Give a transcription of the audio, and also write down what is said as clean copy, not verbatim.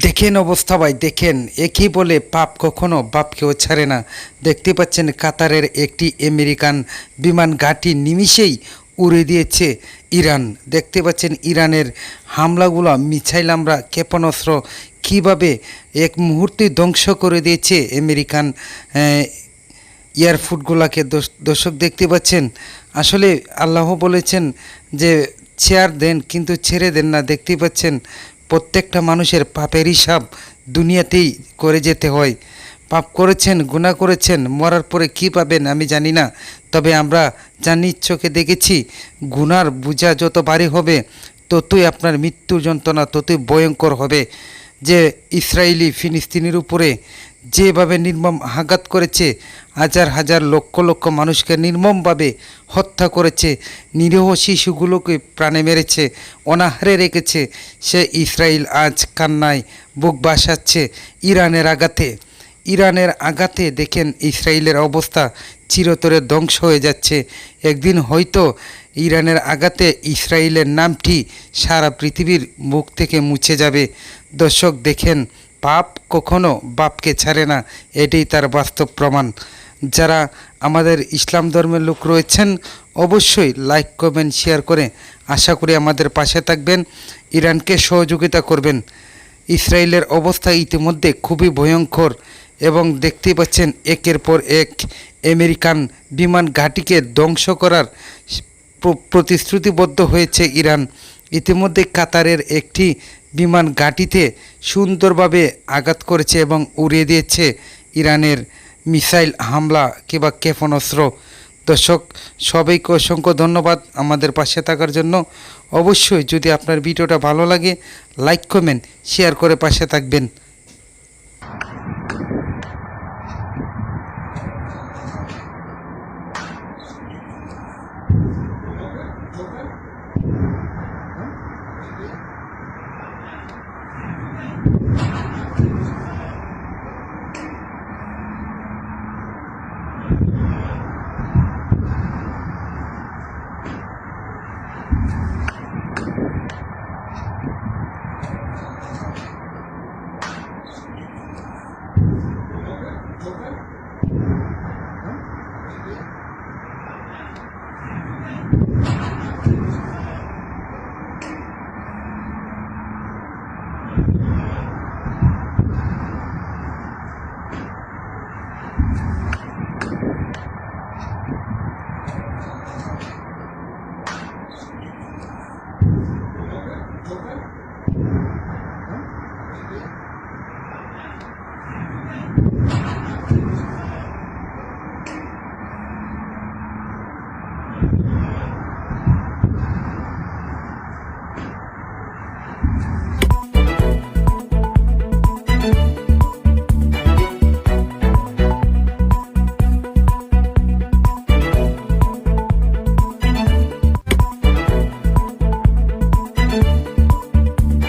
দেখেন অবস্থা ভাই, দেখেন একই বলে পাপ কখনো বাপকেও ছাড়ে না। দেখতে পাচ্ছেন কাতারের একটি আমেরিকান বিমান ঘাঁটি নিমিষেই উড়ে দিয়েছে ইরান। দেখতে পাচ্ছেন ইরানের হামলাগুলো, মিসাইল আমরা ক্ষেপণাস্ত্র কীভাবে এক মুহূর্তে ধ্বংস করে দিয়েছে আমেরিকান এয়ারফোর্সগুলোকে। দর্শক দেখতে পাচ্ছেন, আসলে আল্লাহ বলেছেন যে ছেড়ে দেন, কিন্তু ছেড়ে দেন না। দেখতে পাচ্ছেন প্রত্যেকটা মানুষের পাপের হিসাব দুনিয়াতেই করে যেতে হয়। পাপ করেছেন, গুনাহ করেছেন, মরার পরে কী পাবেন আমি জানি না, তবে আমরা জানি, চোখে দেখেছি, গুনার বোঝা যত ভারী হবে ততই আপনার মৃত্যু যন্ত্রণা ততই ভয়ঙ্কর হবে। যে ইসরায়েলি ফিলিস্তিনির উপরে যেভাবে নির্মম আঘাত করেছে, হাজার হাজার লক্ষ লক্ষ মানুষকে নির্মমভাবে হত্যা করেছে, নিরীহ শিশুগুলোকে প্রাণে মেরেছে, অনাহারে রেখেছে, সে ইসরায়েল আজ কান্নায় বুক বাসাচ্ছে ইরানের আঘাতে। দেখেন ইসরায়েলের অবস্থা চিরতরে ধ্বংস হয়ে যাচ্ছে। একদিন হয়তো ইরানের আঘাতে ইসরায়েলের নামটি সারা পৃথিবীর মুখ থেকে মুছে যাবে। দর্শক দেখেন, পাপ কখনো বাপকে ছাড়ে না, এটাই তার বাস্তব প্রমাণ। যারা আমাদের ইসলাম ধর্মের লোক রয়েছেন অবশ্যই লাইক কমেন্ট শেয়ার করে আশা করি আমাদের পাশে থাকবেন, ইরানকে সহযোগিতা করবেন। ইসরায়েলের অবস্থা ইতিমধ্যে খুবই ভয়ঙ্কর এবং দেখতে পাচ্ছেন একের পর এক আমেরিকান বিমান ঘাঁটিকে ধ্বংস করার প্রতিশ্রুতিবদ্ধ হয়েছে ইরান। ইতিমধ্যে কাতারের একটি বিমান ঘাঁটিতে সুন্দরভাবে আঘাত করেছে এবং উড়িয়ে দিয়েছে ইরানের মিসাইল হামলা কিংবা ক্ষেপণাস্ত্র। দর্শক সবাইকে অসংখ্য ধন্যবাদ আমাদের পাশে থাকার জন্য। অবশ্যই যদি আপনার ভিডিওটা ভালো লাগে লাইক কমেন্ট শেয়ার করে পাশে থাকবেন।